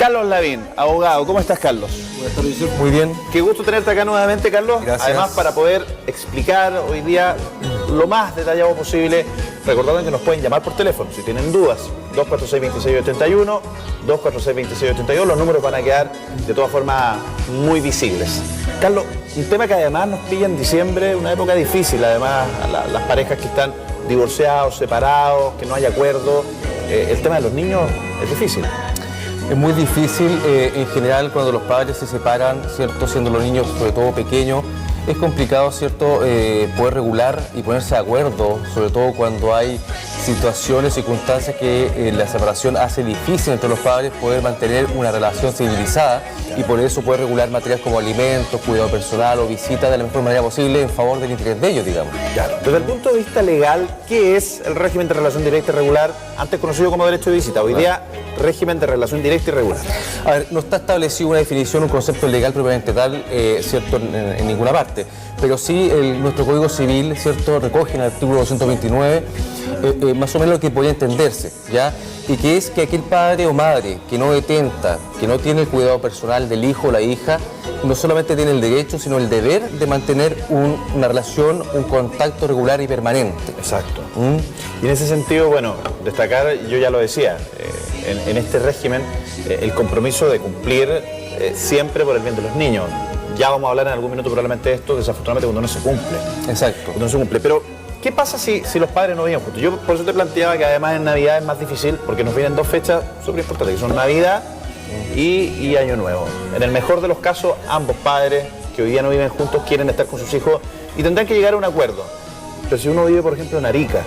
Carlos Lavín, abogado. ¿Cómo estás, Carlos? Buenas tardes, muy bien. Qué gusto tenerte acá nuevamente, Carlos. Gracias. Además, para poder explicar hoy día lo más detallado posible, recordando que nos pueden llamar por teléfono si tienen dudas. 246-2681, 246-2682, los números van a quedar de todas formas muy visibles. Carlos, un tema que además nos pilla en diciembre, una época difícil, además, las parejas que están divorciados, separados, que no hay acuerdo. El tema de los niños es difícil. Es muy difícil, en general, cuando los padres se separan, ¿cierto? Siendo los niños, sobre todo pequeños, es complicado, ¿cierto? Poder regular y ponerse de acuerdo, sobre todo cuando hay situaciones, circunstancias que la separación hace difícil entre los padres poder mantener una relación civilizada y por eso poder regular materias como alimentos, cuidado personal o visitas de la mejor manera posible en favor del interés de ellos, digamos. Claro. Desde el punto de vista legal, ¿qué es el régimen de relación directa y regular, antes conocido como derecho de visita? Hoy día, régimen de relación directa y regular. A ver, no está establecido una definición, un concepto legal propiamente tal, ¿cierto? En ninguna parte, pero sí nuestro Código Civil, ¿cierto? Recoge en el artículo 229 más o menos lo que podía entenderse, ¿ya? Y que es que aquel padre o madre que no detenta, que no tiene el cuidado personal del hijo o la hija, no solamente tiene el derecho, sino el deber de mantener una relación, un contacto regular y permanente. Exacto. Y en ese sentido, bueno, destacar, yo ya lo decía, en este régimen, el compromiso de cumplir siempre por el bien de los niños. Ya vamos a hablar en algún minuto probablemente de esto, desafortunadamente cuando no se cumple. Exacto. Cuando no se cumple. Pero, ¿qué pasa si los padres no viven juntos? Yo por eso te planteaba que además en Navidad es más difícil, porque nos vienen dos fechas súper importantes, que son Navidad y Año Nuevo. En el mejor de los casos, ambos padres que hoy día no viven juntos quieren estar con sus hijos y tendrán que llegar a un acuerdo. Pero si uno vive, por ejemplo, en Arica,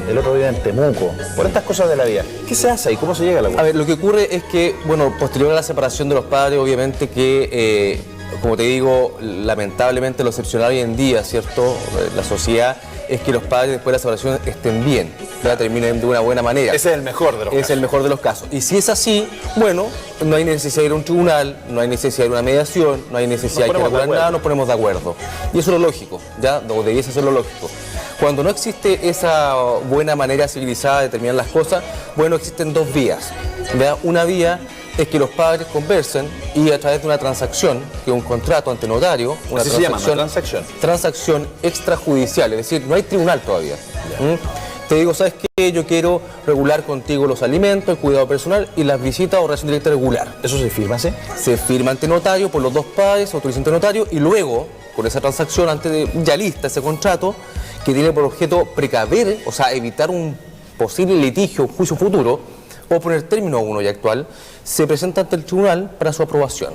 el otro vive en Temuco, por estas cosas de la vida, ¿qué se hace ahí? ¿Cómo se llega al acuerdo? A ver, lo que ocurre es que, bueno, posterior a la separación de los padres, obviamente que, como te digo, lamentablemente lo excepcional hoy en día, ¿cierto? La sociedad es que los padres después de la separación estén bien, ya terminen de una buena manera. Ese es el mejor de los casos. Es el mejor de los casos. Y si es así, bueno, no hay necesidad de ir a un tribunal, no hay necesidad de una mediación, no hay necesidad de que regular nada, nos ponemos de acuerdo. Y eso es lo lógico, ¿ya? O debiese ser lo lógico. Cuando no existe esa buena manera civilizada de terminar las cosas, bueno, existen dos vías, ¿ya? Una vía es que los padres conversen y a través de una transacción, que es un contrato ante notario, una ¿Así se llama? ¿Una transacción? Transacción extrajudicial, es decir, no hay tribunal todavía. Te digo, ¿sabes qué? Yo quiero regular contigo los alimentos, el cuidado personal y las visitas o relación directa regular. ¿Eso se firma, sí? Se firma ante notario por los dos padres, se autoriza ante notario y luego, con esa transacción, antes de ya lista ese contrato, que tiene por objeto precaver, o sea, evitar un posible litigio, un juicio futuro, o poner término a uno ya actual, se presenta ante el tribunal para su aprobación.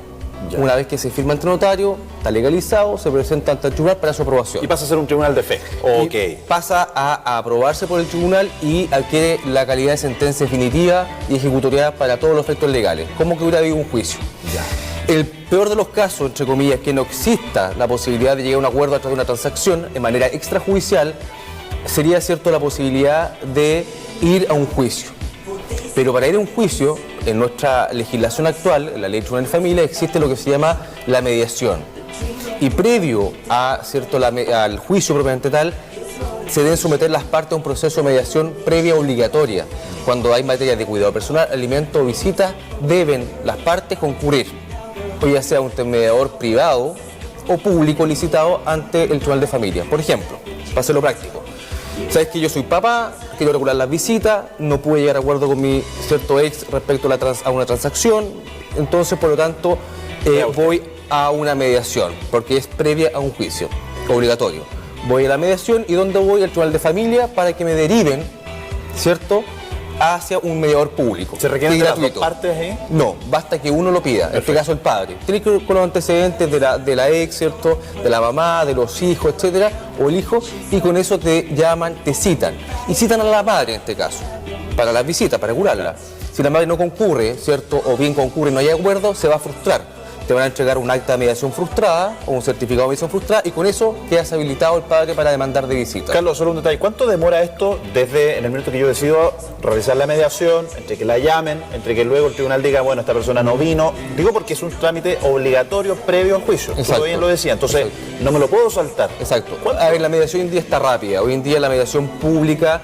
Ya. Una vez que se firma ante notario, está legalizado, se presenta ante el tribunal para su aprobación. Y pasa a ser un tribunal de fe. Y pasa a aprobarse por el tribunal y adquiere la calidad de sentencia definitiva y ejecutoriada para todos los efectos legales, como que hubiera habido un juicio. Ya. El peor de los casos, entre comillas, que no exista la posibilidad de llegar a un acuerdo a través de una transacción de manera extrajudicial, sería, cierto, la posibilidad de ir a un juicio. Pero para ir a un juicio, en nuestra legislación actual, en la Ley de Tribunal de Familia, existe lo que se llama la mediación. Y previo a, ¿cierto?, al juicio propiamente tal, se deben someter las partes a un proceso de mediación previa obligatoria. Cuando hay materia de cuidado personal, alimento o visita, deben las partes concurrir, o ya sea un mediador privado o público licitado ante el Tribunal de Familia. Por ejemplo, para hacerlo práctico, sabes que yo soy papá, quiero regular las visitas, no pude llegar a acuerdo con mi cierto ex respecto a una transacción, entonces por lo tanto voy a una mediación, porque es previa a un juicio obligatorio. Voy a la mediación y ¿dónde voy? Al Tribunal de Familia para que me deriven, ¿cierto?, hacia un mediador público. ¿Se requieren de las dos partes ahí? No, basta que uno lo pida, en este caso el padre. Tiene que ir con los antecedentes de la ex, ¿cierto?, de la mamá, de los hijos, etcétera, o el hijo, y con eso te llaman, te citan. Y citan a la madre en este caso, para las visitas, para regularla. Si la madre no concurre, ¿cierto?, o bien concurre y no hay acuerdo, se va a frustrar. Te van a entregar un acta de mediación frustrada o un certificado de mediación frustrada y con eso quedas habilitado el padre para demandar de visita. Carlos, solo un detalle. ¿Cuánto demora esto desde en el minuto que yo decido realizar la mediación, entre que la llamen, entre que luego el tribunal diga, bueno, esta persona no vino? Digo porque es un trámite obligatorio previo al juicio. Tú bien lo decía, entonces no me lo puedo saltar. Exacto. A ver, la mediación hoy en día está rápida. Hoy en día la mediación pública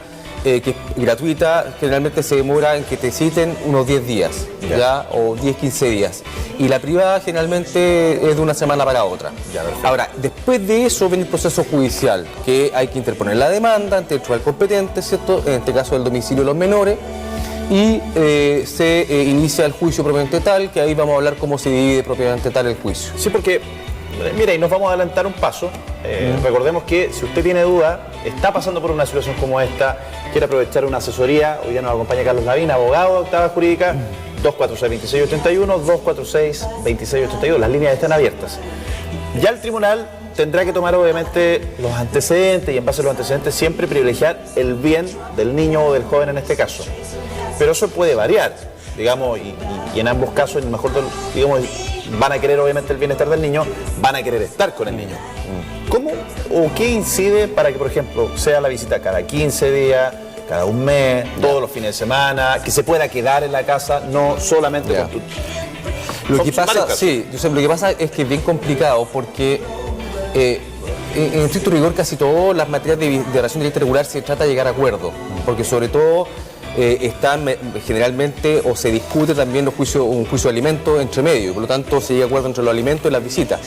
que es gratuita, generalmente se demora en que te citen unos 10 días, ¿ya? O 10-15 días. Y la privada generalmente es de una semana para otra. Ahora, después de eso viene el proceso judicial, que hay que interponer la demanda ante el tribunal competente, ¿cierto? En este caso el domicilio de los menores, y se inicia el juicio propiamente tal, que ahí vamos a hablar cómo se divide propiamente tal el juicio. Sí, porque, mira, y nos vamos a adelantar un paso. Recordemos que si usted tiene duda, está pasando por una situación como esta, quiere aprovechar una asesoría, hoy día nos acompaña Carlos Lavín, abogado de Octava Jurídica, 246-2681, 246-2682, las líneas están abiertas. Ya el tribunal tendrá que tomar obviamente los antecedentes y en base a los antecedentes siempre privilegiar el bien del niño o del joven en este caso. Pero eso puede variar, digamos, y en ambos casos, en el mejor, digamos, van a querer obviamente el bienestar del niño, van a querer estar con el niño. ¿Cómo o qué incide para que, por ejemplo, sea la visita cada 15 días, cada un mes, todos los fines de semana, que se pueda quedar en la casa, no solamente con tu... Lo que pasa, sí, Josep, lo que pasa es que es bien complicado porque en estricto rigor casi todas las materias de relación directa regular se trata de llegar a acuerdo, porque sobre todo están generalmente o se discute también un juicio de alimentos entre medio, por lo tanto se llega a acuerdo entre los alimentos y las visitas.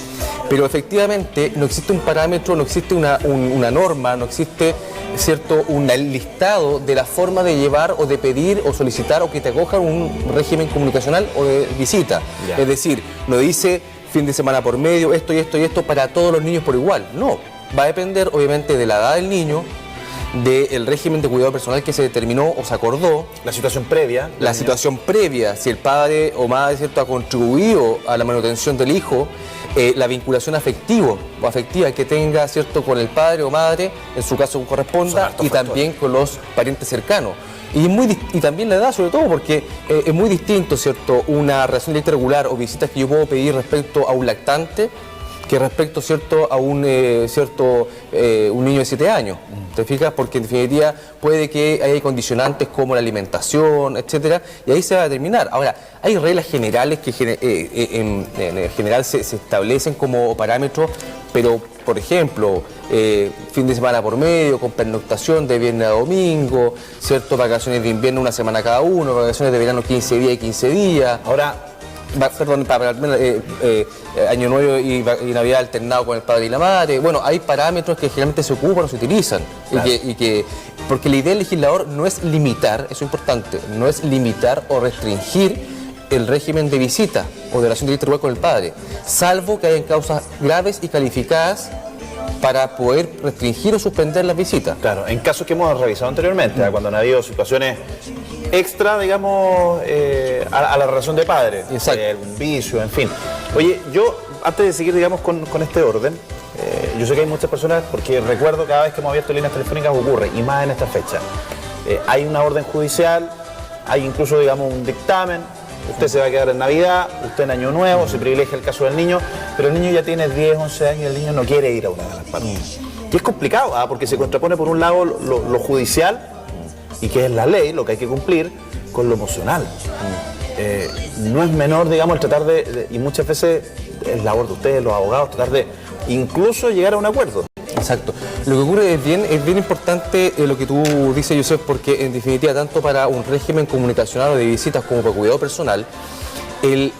Pero efectivamente no existe un parámetro, no existe una norma, no existe, ¿cierto?, un listado de la forma de llevar o de pedir o solicitar o que te acojan un régimen comunicacional o de visita. Es decir, no dice fin de semana por medio, esto y esto y esto para todos los niños por igual. No, va a depender obviamente de la edad del niño, del régimen de cuidado personal que se determinó o se acordó. La situación previa. La situación previa, si el padre o madre, ¿cierto?, ha contribuido a la manutención del hijo, la vinculación afectiva que tenga, ¿cierto?, con el padre o madre, en su caso corresponda, y también con los parientes cercanos. Y también la edad, sobre todo, porque es muy distinto, ¿cierto?, una relación directa regular o visitas que yo puedo pedir respecto a un lactante que respecto, ¿cierto?, a un niño de 7 años. ¿Te fijas? Porque en definitiva puede que haya condicionantes como la alimentación, etcétera, y ahí se va a determinar. Ahora, hay reglas generales que en general se establecen como parámetros, pero, por ejemplo, fin de semana por medio, con pernoctación de viernes a domingo, ¿cierto?, vacaciones de invierno una semana cada uno, vacaciones de verano 15 días y 15 días. Ahora, perdón, para Año Nuevo y Navidad alternado con el padre y la madre. Bueno, hay parámetros que generalmente se ocupan o se utilizan. Claro. Porque la idea del legislador no es limitar, eso es importante, no es limitar o restringir el régimen de visita o de relación directa con el padre, salvo que hayan causas graves y calificadas para poder restringir o suspender las visitas. Claro, en casos que hemos revisado anteriormente, cuando han habido situaciones extra, digamos, a la relación de padres, un vicio, en fin. Oye, yo, antes de seguir, digamos, con este orden, yo sé que hay muchas personas, porque recuerdo cada vez que hemos abierto líneas telefónicas ocurre, y más en esta fecha. Hay una orden judicial, hay incluso, digamos, un dictamen, usted se va a quedar en Navidad, usted en Año Nuevo, se privilegia el caso del niño, pero el niño ya tiene 10, 11 años y el niño no quiere ir a una de las partes. Y es complicado, porque se contrapone por un lado lo judicial, y que es la ley, lo que hay que cumplir, con lo emocional. No es menor, digamos, el tratar y muchas veces es labor de ustedes, los abogados, tratar de incluso llegar a un acuerdo. Exacto. Lo que ocurre es bien importante lo que tú dices, Josep, porque en definitiva, tanto para un régimen comunicacional o de visitas como para cuidado personal,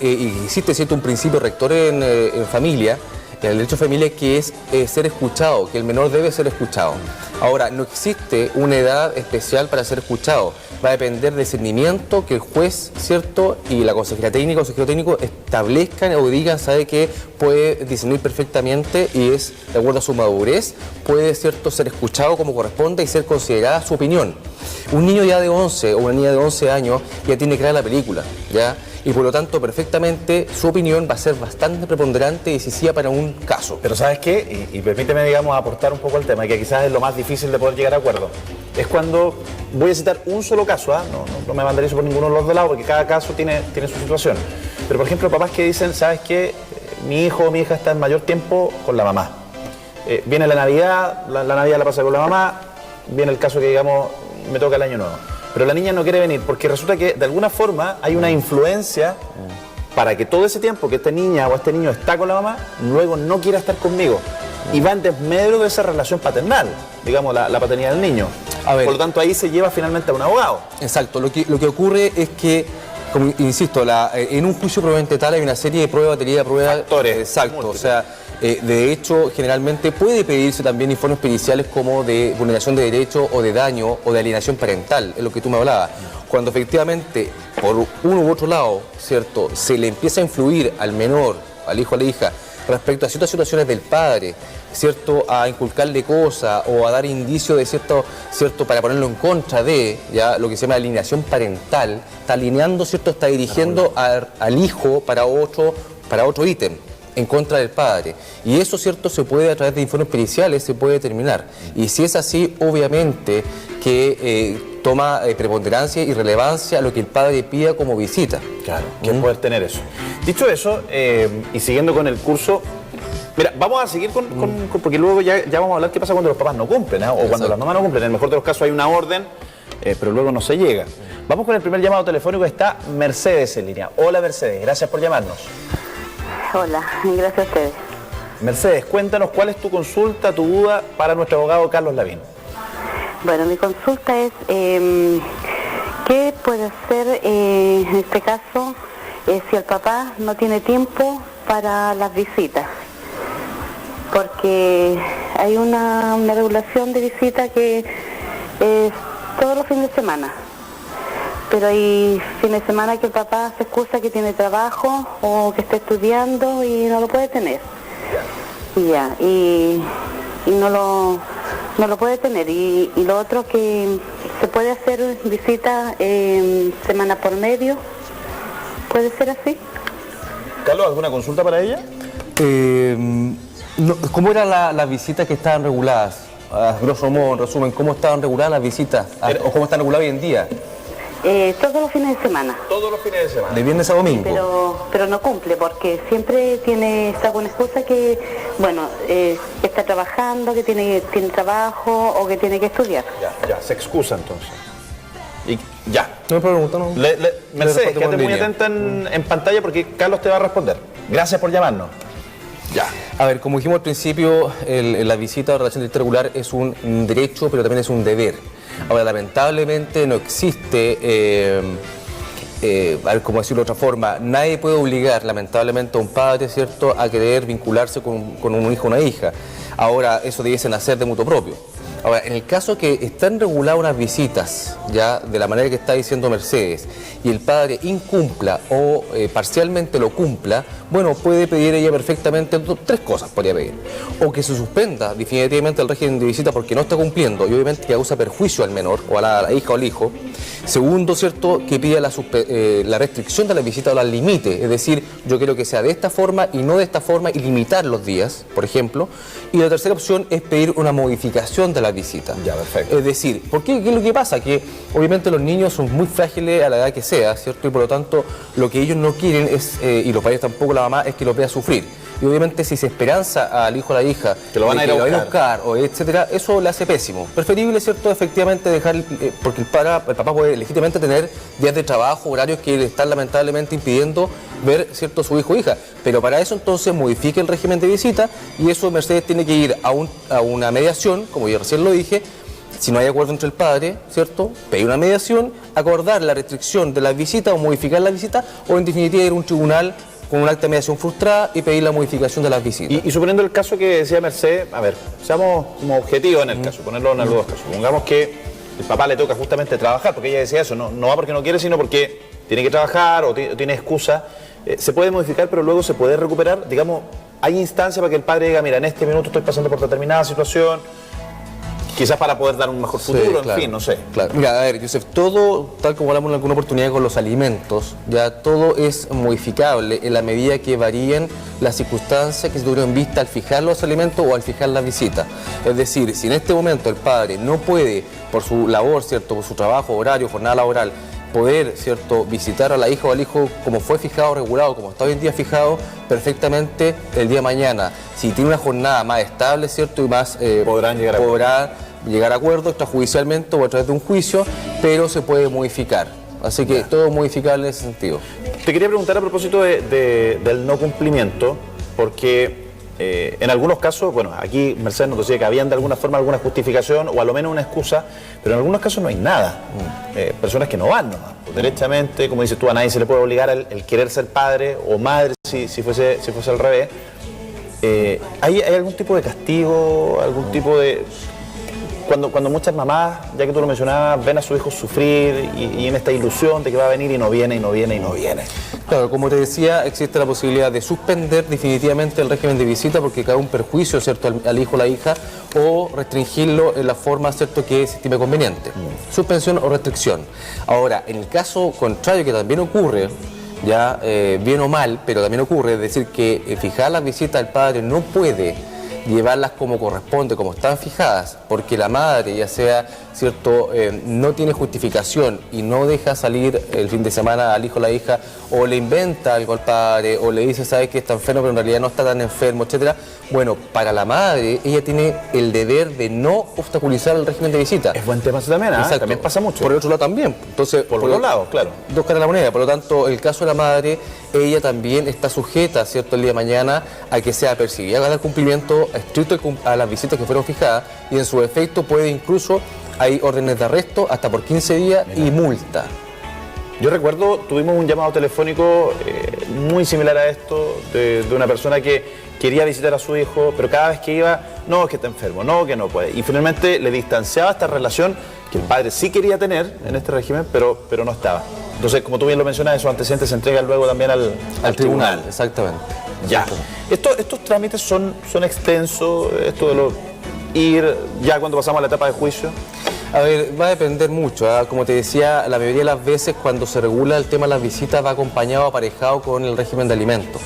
existe, ¿cierto?, un principio rector en familia, en el derecho de familia, que es ser escuchado, que el menor debe ser escuchado. Ahora, no existe una edad especial para ser escuchado. Va a depender del discernimiento que el juez, ¿cierto?, y la consejería técnica o consejero técnico establezcan o digan, sabe que puede discernir perfectamente y es, de acuerdo a su madurez, puede, ¿cierto?, ser escuchado como corresponde y ser considerada su opinión. Un niño ya de 11 o una niña de 11 años ya tiene clara la película, ¿ya? Y por lo tanto, perfectamente, su opinión va a ser bastante preponderante y decisiva para un caso. Pero ¿sabes qué? Y permíteme, digamos, aportar un poco al tema, que quizás es lo más difícil de poder llegar a acuerdo. Es cuando voy a citar un solo caso, no me mandarizo por ninguno de los dos lados, porque cada caso tiene su situación. Pero, por ejemplo, papás que dicen, ¿sabes qué? Mi hijo o mi hija está en mayor tiempo con la mamá. Viene la Navidad, la Navidad la pasa con la mamá, viene el caso que, digamos, me toca el Año Nuevo. Pero la niña no quiere venir porque resulta que de alguna forma hay una influencia para que todo ese tiempo que esta niña o este niño está con la mamá, luego no quiera estar conmigo. Y va en desmedro de esa relación paternal, digamos, la paternidad del niño. Por lo tanto, ahí se lleva finalmente a un abogado. Exacto, lo que ocurre es que, como insisto, en un juicio probablemente tal hay una serie de pruebas, batería de pruebas. Factores. Exacto, múltiples. o sea, de hecho, generalmente puede pedirse también informes periciales como de vulneración de derecho o de daño o de alienación parental, es lo que tú me hablabas. Cuando efectivamente, por uno u otro lado, ¿cierto?, se le empieza a influir al menor, al hijo o a la hija, respecto a ciertas situaciones del padre, ¿cierto?, a inculcarle cosas o a dar indicios de cierto, para ponerlo en contra de, ya, lo que se llama alienación parental, está alineando, ¿cierto?, está dirigiendo al hijo para otro ítem en contra del padre. Y eso, ¿cierto?, se puede, a través de informes periciales, se puede determinar. Y si es así, obviamente que toma preponderancia y relevancia a lo que el padre pida como visita. Claro, que poder tener eso. Dicho eso, y siguiendo con el curso, mira, vamos a seguir porque luego ya vamos a hablar qué pasa cuando los papás no cumplen, o cuando las mamás no cumplen. En el mejor de los casos hay una orden, pero luego no se llega. Vamos con el primer llamado telefónico, está Mercedes en línea. Hola Mercedes, gracias por llamarnos. Hola, gracias a ustedes. Mercedes, cuéntanos cuál es tu consulta, tu duda para nuestro abogado Carlos Lavín. Bueno, mi consulta es, ¿qué puede hacer en este caso si el papá no tiene tiempo para las visitas? Porque hay una regulación de visita que es todos los fines de semana. Pero hay fines de semana que el papá se excusa que tiene trabajo o que está estudiando y no lo puede tener. Y no lo puede tener. Y lo otro que se puede hacer visita semana por medio. ¿Puede ser así? Carlos, ¿alguna consulta para ella? No, ¿cómo eran las visitas que estaban reguladas? A grosso modo, en resumen, ¿cómo estaban reguladas las visitas? ¿O cómo están reguladas hoy en día? Todos los fines de semana. Todos los fines de semana. ¿De viernes a domingo? Pero no cumple, porque siempre está con excusa que, bueno, que está trabajando, que tiene trabajo o que tiene que estudiar. Ya, se excusa entonces. Y ya. No me pregunto, no. Mercedes, quédate muy atenta en pantalla porque Carlos te va a responder. Gracias por llamarnos. Ya. A ver, como dijimos al principio, la visita o relación irregular es un derecho, pero también es un deber. Ahora, lamentablemente no existe, a ver cómo decirlo de otra forma, nadie puede obligar, lamentablemente, a un padre, ¿cierto?, a querer vincularse con un hijo o una hija. Ahora, eso debiese nacer de mutuo propio. Ahora, en el caso que están reguladas unas visitas, ya de la manera que está diciendo Mercedes, y el padre incumpla o parcialmente lo cumpla, bueno, puede pedir ella perfectamente tres cosas, podría pedir. O que se suspenda definitivamente el régimen de visita porque no está cumpliendo y obviamente que causa perjuicio al menor o a la hija o al hijo. Segundo, ¿cierto?, que pida la restricción de la visita o la limite, es decir, yo quiero que sea de esta forma y no de esta forma y limitar los días, por ejemplo. Y la tercera opción es pedir una modificación de la visita. Ya, perfecto. Es decir, ¿por qué? ¿Qué es lo que pasa? Que obviamente los niños son muy frágiles a la edad que sea, ¿cierto? Y por lo tanto, lo que ellos no quieren es, y los padres tampoco, la mamá, es que los vea sufrir. Y obviamente si se esperanza al hijo o a la hija que lo van a ir a buscar o etcétera, eso le hace pésimo. Preferible, ¿cierto?, efectivamente dejar, porque el papá puede legítimamente tener días de trabajo, horarios que le están lamentablemente impidiendo ver, ¿cierto?, su hijo o hija. Pero para eso entonces modifique el régimen de visita y eso Mercedes tiene que ir a una mediación, como yo recién lo dije. Si no hay acuerdo entre el padre, ¿cierto?, pedir una mediación, acordar la restricción de la visita o modificar la visita o en definitiva ir a un tribunal con un acta de mediación frustrada y pedir la modificación de las visitas. Y suponiendo el caso que decía Mercedes, a ver, seamos como objetivos en el caso, ponerlo en los dos casos. Supongamos que el papá le toca justamente trabajar, porque ella decía eso, no va porque no quiere, sino porque tiene que trabajar o tiene excusa. Se puede modificar, pero luego se puede recuperar. Digamos, hay instancia para que el padre diga, mira, en este minuto estoy pasando por determinada situación, quizás para poder dar un mejor futuro, claro, en fin, no sé. Claro. Mira, a ver, Joseph, todo, tal como hablamos en alguna oportunidad con los alimentos, ya todo es modificable en la medida que varíen las circunstancias que se tuvieron en vista al fijar los alimentos o al fijar la visita. Es decir, si en este momento el padre no puede, por su labor, ¿cierto?, por su trabajo, horario, jornada laboral, poder, ¿cierto?, visitar a la hija o al hijo como fue fijado, regulado, como está hoy en día fijado, perfectamente el día de mañana. Si tiene una jornada más estable, ¿cierto?, y más podrán llegar a acuerdo extrajudicialmente o a través de un juicio, pero se puede modificar. Así que todo es modificable en ese sentido. Te quería preguntar a propósito del no cumplimiento, porque En algunos casos, bueno, aquí Mercedes nos decía que habían de alguna forma alguna justificación o a lo menos una excusa, pero en algunos casos no hay nada. Personas que no van nomás, pues, derechamente, como dices tú, a nadie se le puede obligar el querer ser padre o madre si fuese al revés. ¿Hay algún tipo de castigo, algún tipo de... Cuando muchas mamás, ya que tú lo mencionabas, ven a su hijo sufrir y en esta ilusión de que va a venir y no viene, y no viene, y no viene? Claro, como te decía, existe la posibilidad de suspender definitivamente el régimen de visita porque cae un perjuicio, ¿cierto?, al hijo o la hija, o restringirlo en la forma, ¿cierto?, que se estime conveniente. Suspensión o restricción. Ahora, en el caso contrario, que también ocurre, ya bien o mal, pero también ocurre, es decir, que fijar las visitas al padre no puede llevarlas como corresponde, como están fijadas, porque la madre, ya sea, ¿cierto?, no tiene justificación y no deja salir el fin de semana al hijo o la hija, o le inventa algo al padre, o le dice, sabes que está enfermo, pero en realidad no está tan enfermo, etcétera. Bueno, para la madre, ella tiene el deber de no obstaculizar el régimen de visita. Es buen tema eso también, ¿eh? También pasa mucho. Por el otro lado también. Entonces, por los dos lados, claro. Dos caras de la moneda. Por lo tanto, el caso de la madre, ella también está sujeta, ¿cierto?, el día de mañana a que sea perseguida, haga el cumplimiento estricto a las visitas que fueron fijadas y en su efecto puede incluso, hay órdenes de arresto hasta por 15 días y multa. Yo recuerdo, tuvimos un llamado telefónico muy similar a esto, de una persona que quería visitar a su hijo, pero cada vez que iba, no, es que está enfermo, no, que no puede. Y finalmente le distanciaba esta relación que el padre sí quería tener en este régimen, pero no estaba. Entonces, como tú bien lo mencionas, esos antecedentes se entregan luego también al tribunal. Exactamente. Ya. Estos trámites son extensos, esto de ir ya cuando pasamos a la etapa de juicio. A ver, va a depender mucho, ¿eh? Como te decía, la mayoría de las veces cuando se regula el tema de las visitas va acompañado, aparejado con el régimen de alimentos,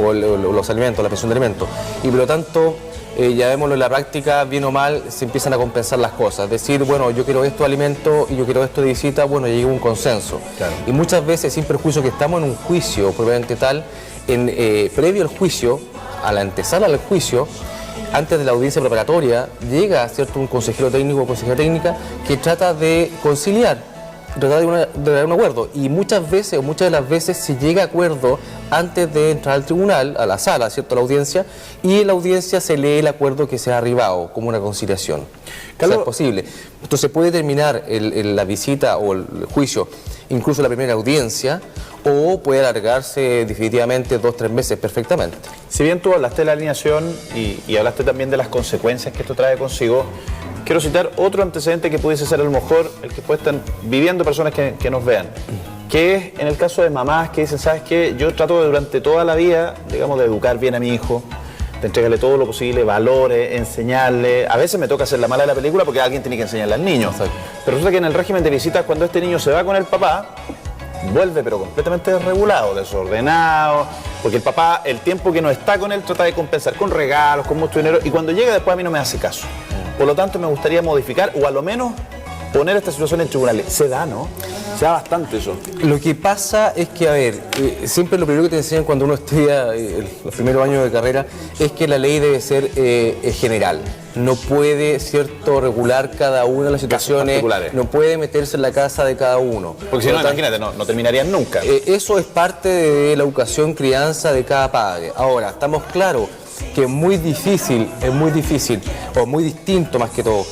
o los alimentos, la pensión de alimentos. Y por lo tanto, ya vemoslo en la práctica, bien o mal, se empiezan a compensar las cosas. Decir, bueno, yo quiero esto de alimento y yo quiero esto de visita, bueno, llega un consenso. Claro. Y muchas veces, sin perjuicio que estamos en un juicio propiamente tal, previo al juicio, a la antesala al juicio, antes de la audiencia preparatoria, llega, ¿cierto?, un consejero técnico o consejera técnica que trata de conciliar, trata de dar un acuerdo. Y muchas veces, o muchas de las veces, se llega a acuerdo antes de entrar al tribunal, a la sala, ¿cierto?, a la audiencia, y en la audiencia se lee el acuerdo que se ha arribado como una conciliación. Carlos, o sea, es posible. Entonces puede terminar la visita o el juicio, incluso la primera audiencia, o puede alargarse definitivamente 2 o 3 meses perfectamente. Si bien tú hablaste de la alineación y hablaste también de las consecuencias que esto trae consigo, quiero citar otro antecedente que pudiese ser a lo mejor el que puede estar viviendo personas que nos vean, que es en el caso de mamás que dicen, ¿sabes qué? Yo trato de durante toda la vida, digamos, de educar bien a mi hijo, de entregarle todo lo posible, valores, enseñarle. A veces me toca hacer la mala de la película porque alguien tiene que enseñarle al niño. Exacto. Pero resulta que en el régimen de visitas, cuando este niño se va con el papá, vuelve pero completamente desregulado, desordenado, porque el papá, el tiempo que no está con él, trata de compensar con regalos, con mucho dinero, y cuando llega después a mí no me hace caso. Por lo tanto, me gustaría modificar, o a lo menos poner esta situación en tribunales. Se da, ¿no? Se da bastante eso. Lo que pasa es que, a ver, siempre lo primero que te enseñan cuando uno estudia los primeros años de carrera es que la ley debe ser general. No puede, ¿cierto?, regular cada una de las situaciones, no puede meterse en la casa de cada uno. Porque si no, imagínate, no terminarían nunca. Eso es parte de la educación, crianza de cada padre. Ahora, estamos claros que es muy difícil, o muy distinto más que todo,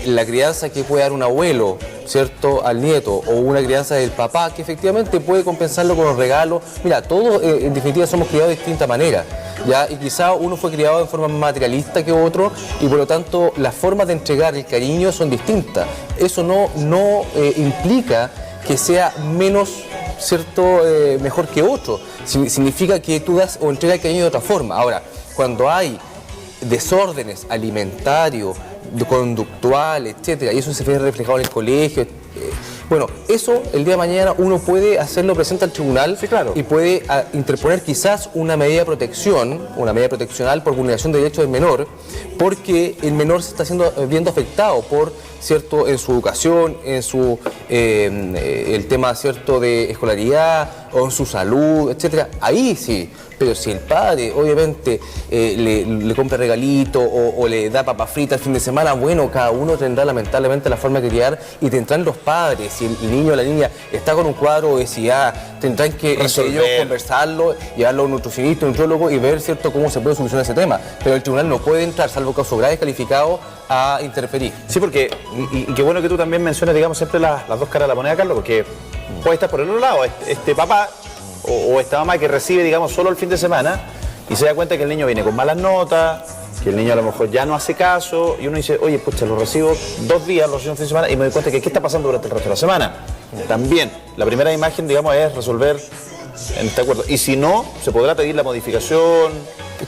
la crianza que puede dar un abuelo, ¿cierto?, al nieto, o una crianza del papá, que efectivamente puede compensarlo con los regalos. Mira, todos en definitiva somos criados de distinta manera, ¿ya? Y quizá uno fue criado de forma más materialista que otro, y por lo tanto las formas de entregar el cariño son distintas. Eso no implica que sea menos, ¿cierto?, mejor que otro. Significa que tú das o entregas el cariño de otra forma. Ahora, cuando hay desórdenes alimentarios, conductuales, etcétera, y eso se ve reflejado en el colegio, bueno, eso el día de mañana uno puede hacerlo presente al tribunal, sí, claro, y puede interponer quizás una medida de protección, una medida proteccional por vulneración de derechos del menor, porque el menor se está viendo afectado por, ¿cierto?, en su educación, en su el tema, ¿cierto?, de escolaridad, o en su salud, etcétera, ahí sí. Pero si el padre, obviamente, le compra regalito o le da papa frita el fin de semana, bueno, cada uno tendrá lamentablemente la forma de criar y tendrán los padres, si el niño o la niña está con un cuadro de obesidad, tendrán que entre ellos conversarlo, llevarlo a un nutricionista, un nutriólogo y ver, ¿cierto?, cómo se puede solucionar ese tema. Pero el tribunal no puede entrar, salvo casos graves calificados, a interferir. Sí, porque, y qué bueno que tú también mencionas, digamos, siempre las dos caras de la moneda, Carlos, porque puede estar por el otro lado, este papá o esta mamá que recibe, digamos, solo el fin de semana y se da cuenta que el niño viene con malas notas, que el niño a lo mejor ya no hace caso y uno dice, oye, pucha, lo recibo 2 días, lo recibo un fin de semana y me doy cuenta que qué está pasando durante el resto de la semana. También, la primera imagen, digamos, es resolver en este acuerdo. Y si no, se podrá pedir la modificación.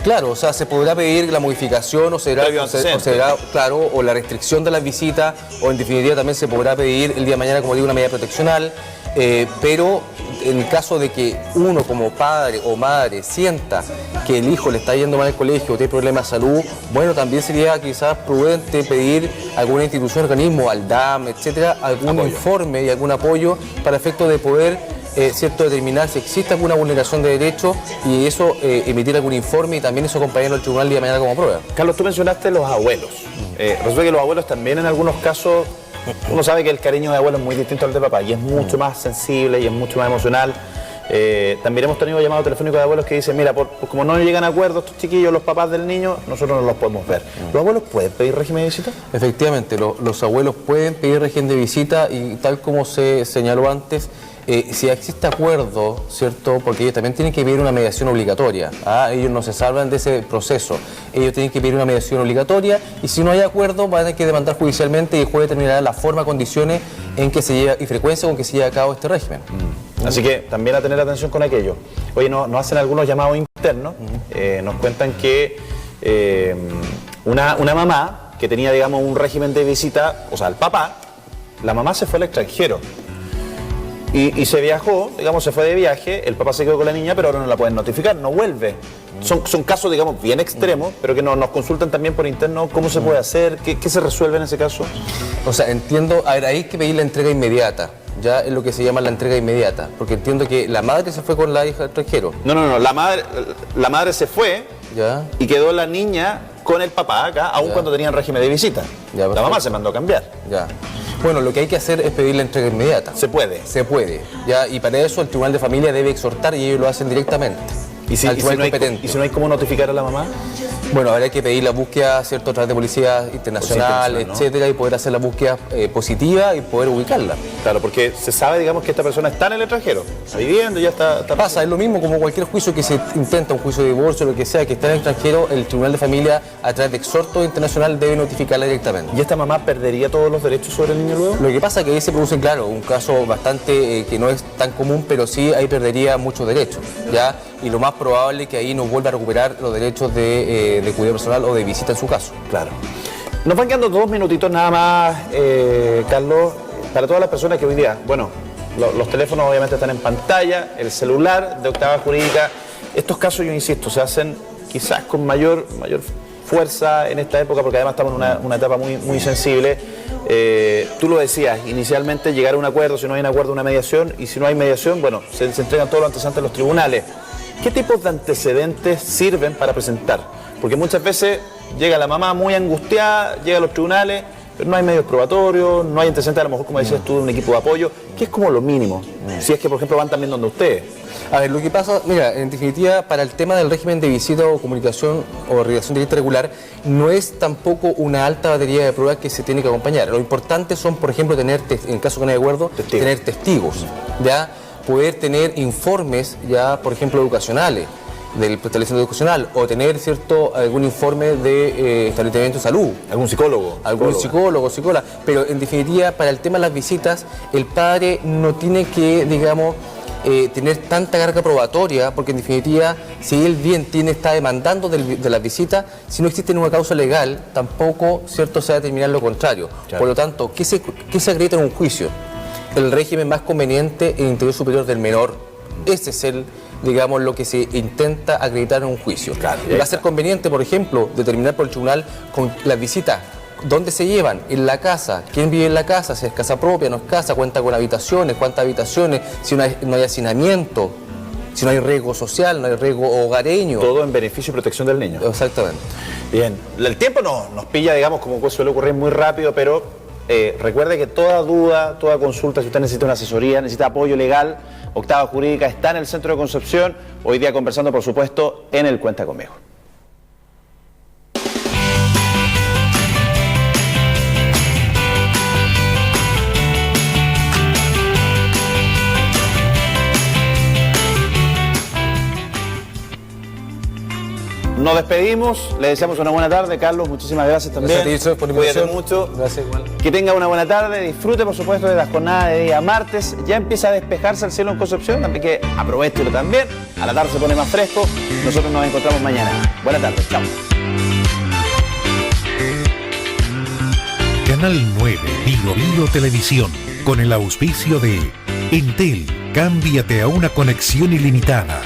Claro, o sea, se podrá pedir la modificación o será, claro, o la restricción de las visitas, o en definitiva también se podrá pedir el día de mañana, como digo, una medida proteccional, pero en el caso de que uno como padre o madre sienta que el hijo le está yendo mal al colegio o tiene problemas de salud, bueno, también sería quizás prudente pedir a alguna institución, organismo, al DAM, etcétera, algún informe y algún apoyo para efecto de poder cierto, determinar si existe alguna vulneración de derechos y eso emitir algún informe y también eso acompañarlo al tribunal el día de mañana como prueba. Carlos, tú mencionaste los abuelos. Resulta que los abuelos también en algunos casos, uno sabe que el cariño de abuelo es muy distinto al de papá y es mucho más sensible y es mucho más emocional. También hemos tenido llamados telefónicos de abuelos que dicen, mira, como no llegan a acuerdos estos chiquillos, los papás del niño, nosotros no los podemos ver. ¿Los abuelos pueden pedir régimen de visita? Efectivamente, los abuelos pueden pedir régimen de visita y tal como se señaló antes, si existe acuerdo, ¿cierto? Porque ellos también tienen que pedir una mediación obligatoria. Ellos no se salvan de ese proceso. Ellos tienen que pedir una mediación obligatoria y si no hay acuerdo van a tener que demandar judicialmente y el juez determinará la forma, condiciones en que se lleva y frecuencia con que se lleva a cabo este régimen. Así que también a tener atención con aquello. Oye, nos hacen algunos llamados internos. Nos cuentan que una mamá que tenía, digamos, un régimen de visita, o sea, el papá, la mamá se fue al extranjero. Y se viajó, digamos, se fue de viaje, el papá se quedó con la niña, pero ahora no la pueden notificar, no vuelve. Son casos, digamos, bien extremos, pero que nos consultan también por interno cómo se puede hacer, qué se resuelve en ese caso. O sea, entiendo, a ver, hay que pedir la entrega inmediata, ya es lo que se llama la entrega inmediata, porque entiendo que la madre se fue con la hija al extranjero. No, la madre se fue ¿ya? Y quedó la niña con el papá acá, aun cuando tenían régimen de visita. Ya, la mamá se mandó a cambiar. Ya. Bueno, lo que hay que hacer es pedir la entrega inmediata. Se puede. Se puede, ya, y para eso el Tribunal de Familia debe exhortar y ellos lo hacen directamente. ¿Y si no hay cómo notificar a la mamá? Bueno, habrá que pedir la búsqueda, ¿cierto?, a través de policía internacional, etcétera, y poder hacer la búsqueda positiva y poder ubicarla. Claro, porque se sabe, digamos, que esta persona está en el extranjero, está viviendo, ya está Pasa, es lo mismo como cualquier juicio que se intenta, un juicio de divorcio, lo que sea, que está en el extranjero, el Tribunal de Familia, a través de exhorto internacional, debe notificarla directamente. ¿Y esta mamá perdería todos los derechos sobre el niño luego? Lo que pasa es que ahí se produce, claro, un caso bastante que no es tan común, pero sí ahí perdería muchos derechos, ¿ya? Y lo más probable es que ahí no vuelva a recuperar los derechos de cuidado personal o de visita en su caso. Claro. Nos van quedando 2 minutitos nada más, Carlos, para todas las personas que hoy día, bueno, los teléfonos obviamente están en pantalla, el celular de Octava Jurídica. Estos casos, yo insisto, se hacen quizás con mayor fuerza en esta época, porque además estamos en una etapa muy sensible. Tú lo decías, inicialmente llegar a un acuerdo, si no hay un acuerdo, una mediación, y si no hay mediación, bueno, se entregan todos los antecedentes a los tribunales. ¿Qué tipos de antecedentes sirven para presentar? Porque muchas veces llega la mamá muy angustiada, llega a los tribunales, pero no hay medios probatorios, no hay antecedentes, a lo mejor, como decías tú, de un equipo de apoyo, que es como lo mínimo. Si es que, por ejemplo, van también donde ustedes. A ver, lo que pasa, mira, en definitiva, para el tema del régimen de visita o comunicación o relación directa regular, no es tampoco una alta batería de pruebas que se tiene que acompañar. Lo importante son, por ejemplo, tener, en caso que no haya acuerdo, tener testigos, ¿ya? Poder tener informes, ya, por ejemplo, educacionales, del establecimiento educacional, o tener, ¿cierto?, algún informe de establecimiento de salud. ¿Algún psicólogo? Algún psicóloga. Pero, en definitiva, para el tema de las visitas, el padre no tiene que, digamos, tener tanta carga probatoria, porque en definitiva, si él bien está demandando de las visitas, si no existe ninguna causa legal, tampoco, ¿cierto?, se va a determinar lo contrario. Claro. Por lo tanto, ¿qué se acredita en un juicio? El régimen más conveniente en el interior superior del menor. Ese es digamos, lo que se intenta acreditar en un juicio. Claro, va a ser conveniente, por ejemplo, determinar por el tribunal con las visitas ¿Dónde se llevan? En la casa. ¿Quién vive en la casa? Si es casa propia, no es casa, cuenta con habitaciones, cuántas habitaciones, si no hay hacinamiento, si no hay riesgo social, no hay riesgo hogareño. Todo en beneficio y protección del niño. Exactamente. Bien, el tiempo nos pilla, digamos, como suele ocurrir muy rápido, pero recuerde que toda duda, toda consulta, si usted necesita una asesoría, necesita apoyo legal, Octava Jurídica está en el Centro de Concepción, hoy día conversando, por supuesto, en el Cuenta Conmigo. Nos despedimos, le deseamos una buena tarde, Carlos, muchísimas gracias también. Gracias a ti, por la invitación. Cuídate mucho. Gracias, igual. Que tenga una buena tarde, disfrute por supuesto de la jornada de día martes, ya empieza a despejarse el cielo en Concepción, también que aprovechelo también, a la tarde se pone más fresco, nosotros nos encontramos mañana. Buenas tardes, chao. Canal 9 Bio Bio Televisión, con el auspicio de Entel, cámbiate a una conexión ilimitada.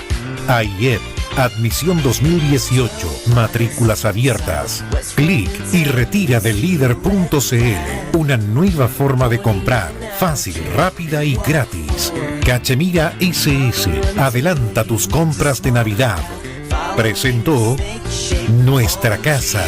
AIEP, admisión 2018, matrículas abiertas. Clic y retira de líder.cl, una nueva forma de comprar, fácil, rápida y gratis. Cachemira SS, adelanta tus compras de Navidad. Presentó Nuestra Casa.